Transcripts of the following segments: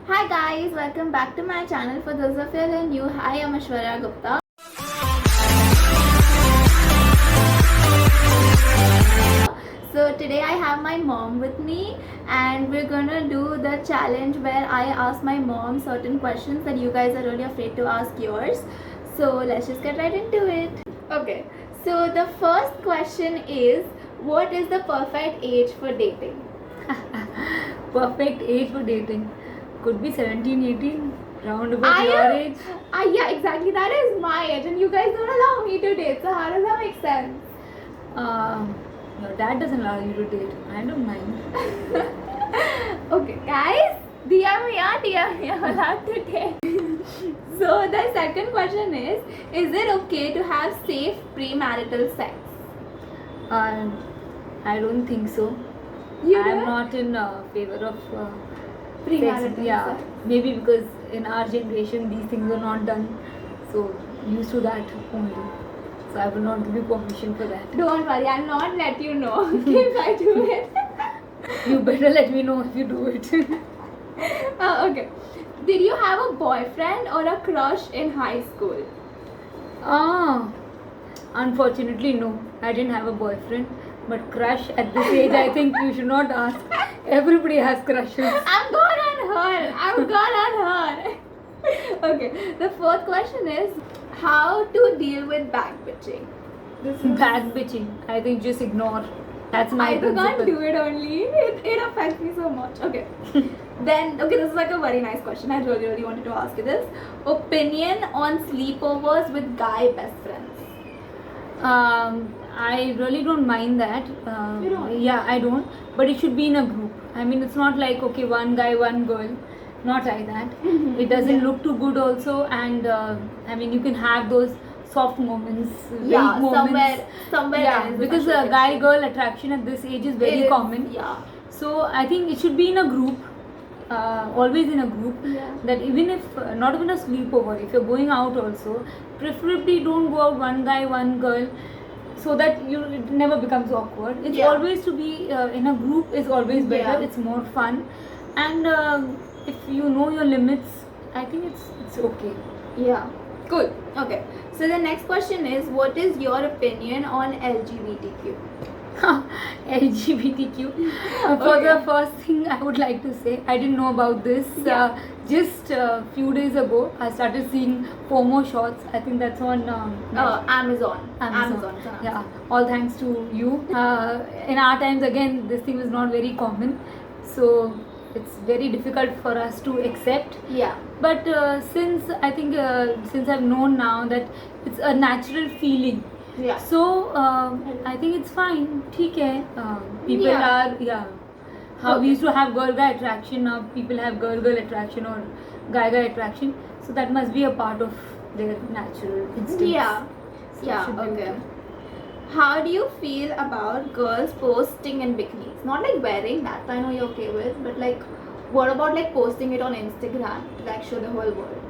Hi guys, welcome back to my channel. For those of you who are new, hi, I'm Aishwarya Gupta. So today I have my mom with me and we're gonna do the challenge where I ask my mom certain questions that you guys are really afraid to ask yours. So let's just get right into it. Okay, so the first question is, what is the perfect age for dating? Perfect age for dating could be 17, 18, round about your age. Yeah, exactly. That is my age, and you guys don't allow me to date. So how does that make sense? Your dad doesn't allow you to date. I don't mind. Okay, guys, DM me, I'm allowed to date. So the second question is it okay to have safe premarital sex? I don't think so. You I'm don't? not in favor of Premarital sex. Yeah, sex. maybe because in our generation these things are not done. So used to that only. So I will not give you permission for that. Don't worry, I'll not let you know if I do it. You better let me know if you do it. Okay. Did you have a boyfriend or a crush in high school? Unfortunately, no. I didn't have a boyfriend. But crush at this age, I think you should not ask. Everybody has crushes. I'm gone on her. Okay. The fourth question is how to deal with backbitching. This is Back bitching. I think just ignore. That's my I can't principle. do it only. It affects me so much. Okay. Then, okay, this is like a very nice question. I really wanted to ask you this. Opinion on sleepovers with guy best friends. I really don't mind that. You don't? Yeah, I don't. But it should be in a group. I mean, it's not like, okay, one guy, one girl. Not like that. Mhm. It doesn't Yeah. look too good also. And I mean, you can have those soft moments, Yeah, weak moments. somewhere Yeah, else, because that's what guy-girl attraction at this age is very It is, common. Yeah. So I think it should be in a group. Always in a group. Yeah. That even if not even a sleepover, if you're going out also, preferably don't go out one guy, one girl, so that it never becomes awkward. It's Yeah. always to be in a group is always better. Yeah. It's more fun, and if you know your limits, I think it's okay. Yeah. Cool. Okay. So the next question is, what is your opinion on LGBTQ? LGBTQ. For Okay. the first thing I would like to say, I didn't know about this. Yeah. Just a few days ago, I started seeing FOMO shots. I think that's on Amazon. Amazon. It's on Yeah, Amazon. all thanks to you. In our times, again, this thing is not very common, so it's very difficult for us to accept. Yeah. But since I think since I've known now that it's a natural feeling, Yeah. so I think it's fine. ठीक है. People Yeah. are how we used to have girl-guy attraction. Now people have girl-girl attraction or guy-guy attraction. So that must be a part of their natural instincts. Yeah. So it Yeah. should be Okay. How do you feel about girls posting in bikinis? Not like wearing that, I know you're okay with, but like, what about like posting it on Instagram to like show the whole world?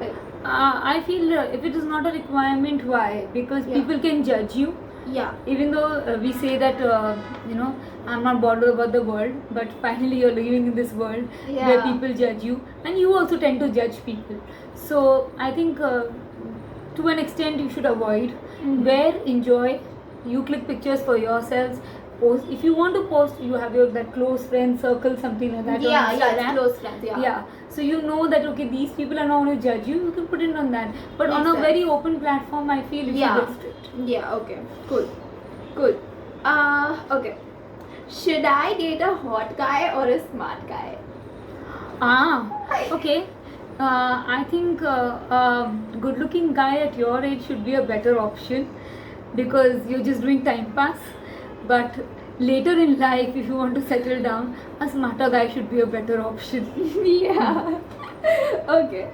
Like, I feel if it is not a requirement, why? Because Yeah. people can judge you. yeah. Even though we say that I'm not bothered about the world, but finally you're living in this world where Yeah. people judge you, and you also tend to judge people. So I think to an extent you should avoid. Mhm. Wear, enjoy, you click pictures for yourselves, post. If you want to post, you have your that close friend circle, something like that. Yeah, on yeah, it's Instagram. close friends, yeah. Yeah, so you know that okay, these people are not going to judge you. You can put it on that, but Makes on a sense. very open platform, I feel it's Yeah. a bit strict. Yeah, okay. Cool. Okay. Should I date a hot guy or a smart guy? Okay. I think a good-looking guy at your age should be a better option because you're just doing time pass. But later in life, if you want to settle down, a smarter guy should be a better option. Yeah. Okay.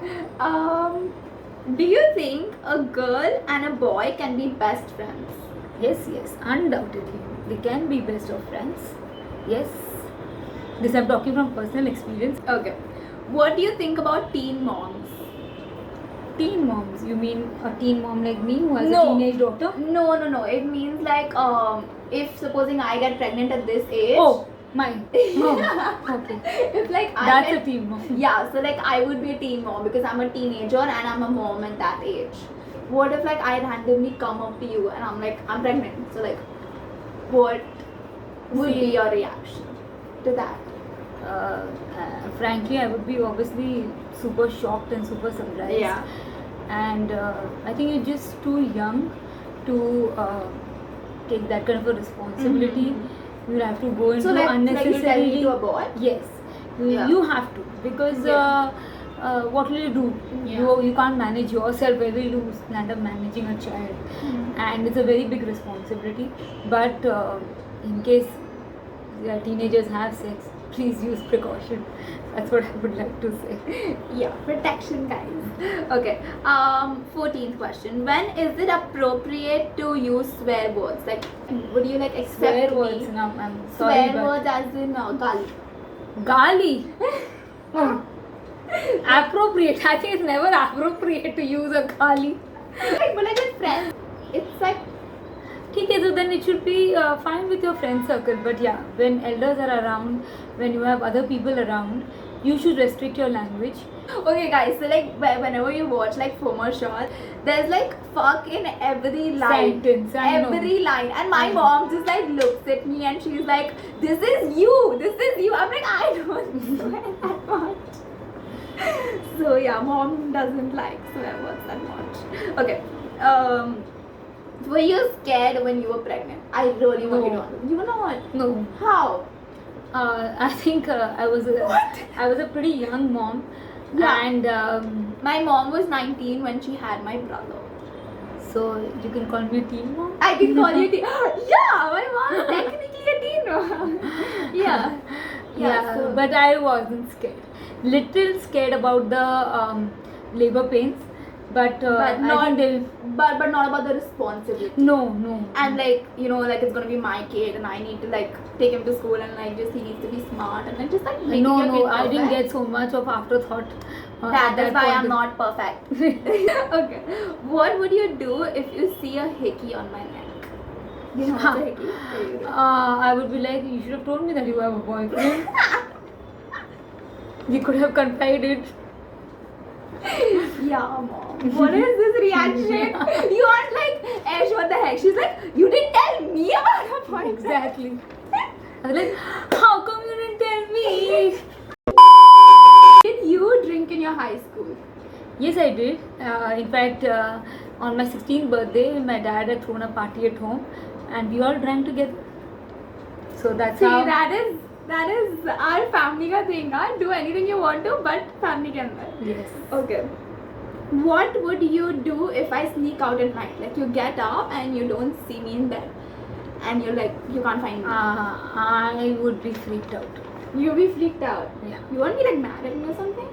Do you think a girl and a boy can be best friends? Yes, undoubtedly. They can be best of friends. Yes. This I'm talking from personal experience. Okay. What do you think about teen moms? Teen moms, you mean a teen mom like me who has No. a teenage daughter? No. It means like if supposing I get pregnant at this age. Oh, My mom. Okay. If like I That's get, a team mom. yeah, so like I would be a teen mom because I'm a teenager and I'm a mom at that age. What if like I randomly come up to you and I'm like I'm pregnant? So like, what would be your reaction to that? Frankly, I would be obviously super shocked and super surprised. Yeah. And I think you're just too young to take that kind of a responsibility. Mhm. You'll have to go into So like you tell me unnecessarily. to abort? Yes, Yeah. you have to, because Yeah. what will you do? Yeah. You can't manage yourself. Whether you land up managing a child, and it's a very big responsibility. But in case teenagers have sex, please use precaution. That's what I would like to say. Yeah, protection, guys. Okay. 14th question. When is it appropriate to use swear words? Like, would you like accept Swear me? words. Now I'm sorry, Swear but words as in gali. gali. Oh. Appropriate. I think it's never appropriate to use a gali. Like, but like with friends, it's like Okay, so then it should be fine with your friend circle. But yeah, when elders are around, when you have other people around, you should restrict your language. okay, guys. So like whenever you watch like Former Shot, there's like fuck in every line. Sentence, I know. Every line, and my I know. mom just like looks at me and she's like, "This is you. This is you." I'm like, I don't swear that much. So yeah, mom doesn't like swear words that much. Okay. Were you scared when you were pregnant? I really want you to No. know. You were not. No, How? I think I was a pretty young mom, Yeah. and My mom was 19 when she had my brother. so you can call me a teen mom. I can call you teen. Yeah, my mom is technically a teen mom. Yeah. Yeah, so- but I wasn't scared. Little scared about the labor pains, but, But I not- think they'll. but not about the responsibility. No. And like, you know, like it's gonna be my kid and I need to like take him to school and like just he needs to be smart and like just like making your No, kid I didn't perfect. get so much of afterthought. That is why I'm point. not perfect. Okay. What would you do if you see a hickey on my neck? You know what's a hickey? What do you do? I would be like, you should have told me that you have a boyfriend. We could have confided. Yeah, mom. What is this reaction? You aren't like, Ash, what the heck? She's like, you didn't tell me about her boyfriend. Exactly. I was like, how come you didn't tell me? Did you drink in your high school? Yes, I did. In fact, on my 16th birthday, my dad had thrown a party at home, and we all drank together. So that's See, how. that is our family ka thing. Huh? Do anything you want to, but family ke andar. Yes. Okay. What would you do if I sneak out at night? Like you get up and you don't see me in bed, and you're like you can't find me. I would be freaked out. You'll be freaked out. Yeah. You won't be like mad at me or something?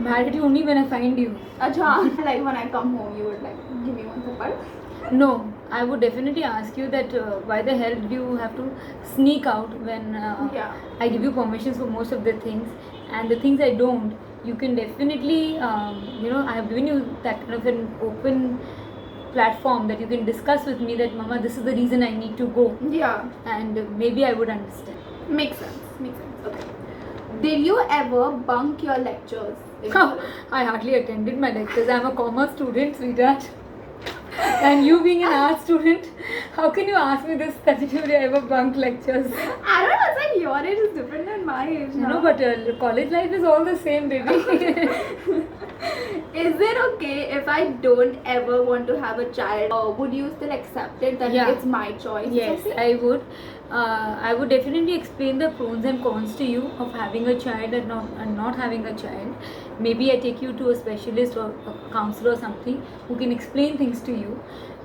Mad at you only when I find you. Acha, like when I come home, you would like give me one thappad. No, I would definitely ask you that why the hell did you have to sneak out when Yeah. I give you permissions for most of the things, and the things I don't, you can definitely, I have given you that kind of an open platform that you can discuss with me that, Mama, this is the reason I need to go, Yeah. and maybe I would understand. Makes sense. Makes sense. Okay. Did you ever bunk your lectures? in college? I hardly attended my lectures. I'm a commerce student, sweetheart. And you being an art student, how can you ask me this that you ever bunk lectures? I don't know. It's like your age is different than my age. You now. know, but college life is all the same, baby. Is it okay if I don't ever want to have a child? Or would you still accept it that Yeah. it's my choice? Yes, Okay? I would. I would definitely explain the pros and cons to you of having a child and not having a child. Maybe I take you to a specialist or a counselor or something who can explain things to you.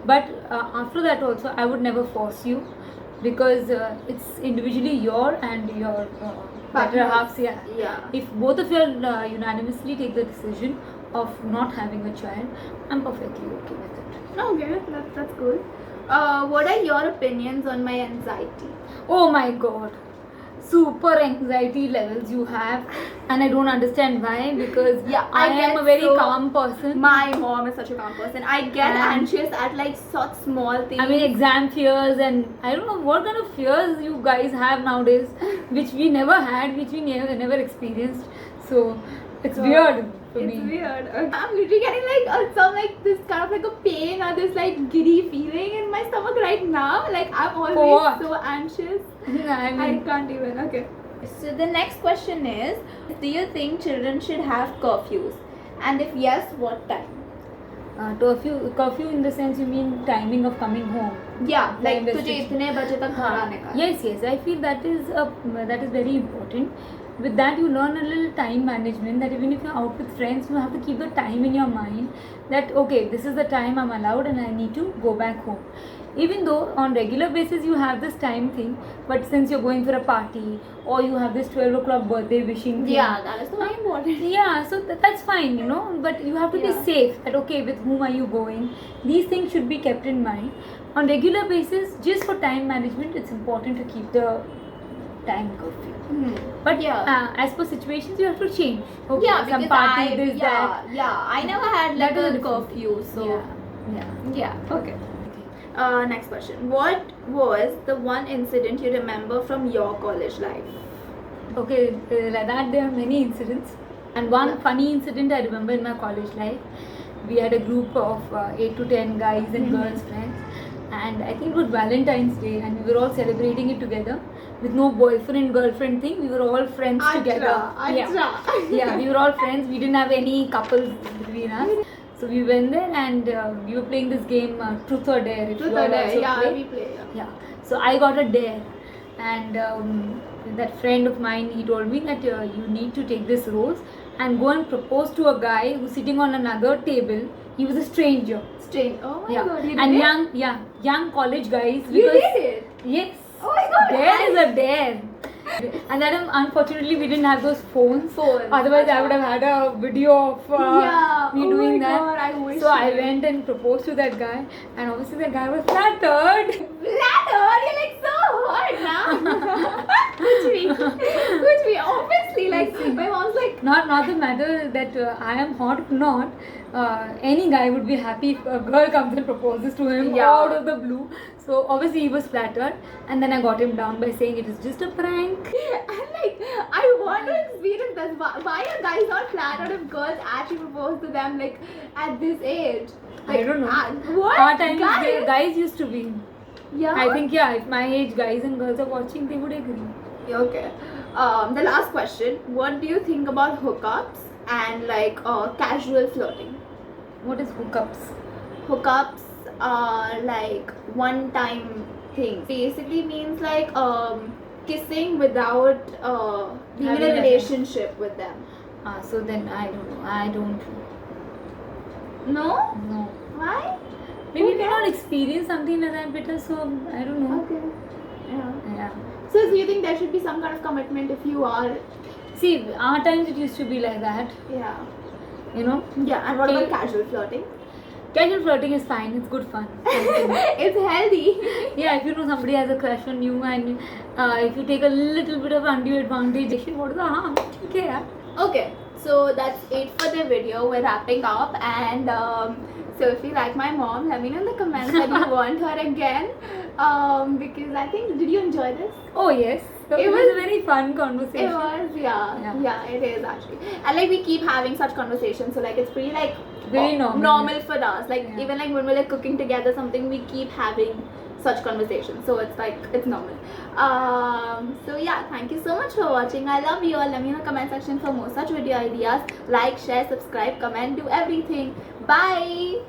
But after that also, I would never force you, because it's individually your and your better Partners. half's. Yeah. Yeah. If both of you unanimously take the decision of not having a child, I'm perfectly okay with it. Okay, that's good. What are your opinions on my anxiety? Oh my god. super anxiety levels you have, and I don't understand why, because Yeah, I I am get a very so- calm person. My mom is such a calm person. I get And- anxious at like such small things. I mean, exam fears, and I don't know what kind of fears you guys have nowadays, which we never had, which we never experienced. So it's weird for It's me. weird. I'm literally getting like some like this kind of like a pain or this like giddy feeling in my stomach right now. Like I'm what? always so anxious. I I mean, can't even. Okay. So the next question is, do you think children should have curfews? And if yes, what time? curfew in the sense you mean timing of coming home. Yeah, like Time तुझे restriction. इतने बजे तक घर आने का. Yes, I feel that is very important. With that you learn a little time management, that even if you're out with friends, you have to keep the time in your mind that okay, this is the time I'm allowed and I need to go back home. Even though on regular basis you have this time thing, but since you're going for a party or you have this 12 o'clock birthday wishing thing, Yeah, that is very important. yeah, so that's fine, you know, but you have to be Yeah. safe, that okay, with whom are you going. These things should be kept in mind. On regular basis, just for time management, it's important to keep the time curfew. But Yeah. as per situations, you have to change. Okay, Yeah, some because party, I this, that. I never had That like is a a different curfew, so Yeah. okay. Next question. What was the one incident you remember from your college life? Okay, like that there are many incidents, and one funny incident I remember in my college life. We had a group of 8 to 10 guys and girls friends, and I think it was Valentine's Day, and we were all celebrating it together with no boyfriend girlfriend thing. We were all friends together. Yeah, we were all friends. We didn't have any couples between us. So we went there and we were playing this game, Truth or Dare. If Truth you or all dare? also Yeah, play. we play. Yeah. So I got a dare, and that friend of mine, he told me that you need to take this rose and go and propose to a guy who's sitting on another table. He was a stranger. Strange. Oh my Yeah. god, you And did it? young college guys. You because- did it? Yes. Oh my god. Dare is a dare. And then unfortunately we didn't have those phones. Otherwise I would have had a video of me oh doing my that. God, I wish So I you- went and proposed to that guy, and obviously the guy was flattered. Flattered? You're like so hot now. Kuch bhi. Obviously, like my mom's like, Not the matter that I am hot or not. Any guy would be happy if a girl comes and proposes to him Yeah. out of the blue. So obviously he was flattered, and then I got him down by saying it is just a prank. and like I want to experience this. Why are guys not flattered if girls actually propose to them like at this age? I don't know. What? Our time guys used to be. Yeah. I think if my age guys and girls are watching, they would agree. Okay. The last question. What do you think about hookups and like casual flirting? What is hookups? Hookups are like one-time things. Basically means like kissing without being in Having a a- relationship with them. So then I don't know. I don't No? know. Why? Maybe we Okay. not experience something like that better, so I don't know. Okay. Yeah. Yeah. So do you think there should be some kind of commitment if you are? See, our times it used to be like that, Yeah. you know. Yeah. And what about Okay. casual flirting? Casual flirting is fine. It's good fun. It's healthy. Yeah, if you know somebody has a crush on you, and if you take a little bit of undue advantage, what is the harm? Okay, yeah. Okay, so that's it for the video. We're wrapping up, and so if you like my mom, let me know in the comments that you want her again. Because I think, did you enjoy this? Oh yes, so It it was was- a very fun conversation. It was, yeah, it is actually. And like we keep having such conversations, so like it's pretty like Very normal. for us. Like Yeah. even like when we're like cooking together something, we keep having such conversations. So it's like it's normal. So yeah, thank you so much for watching. I love you all. Let me know in the comment section for more such video ideas. Like, share, subscribe, comment, do everything. Bye.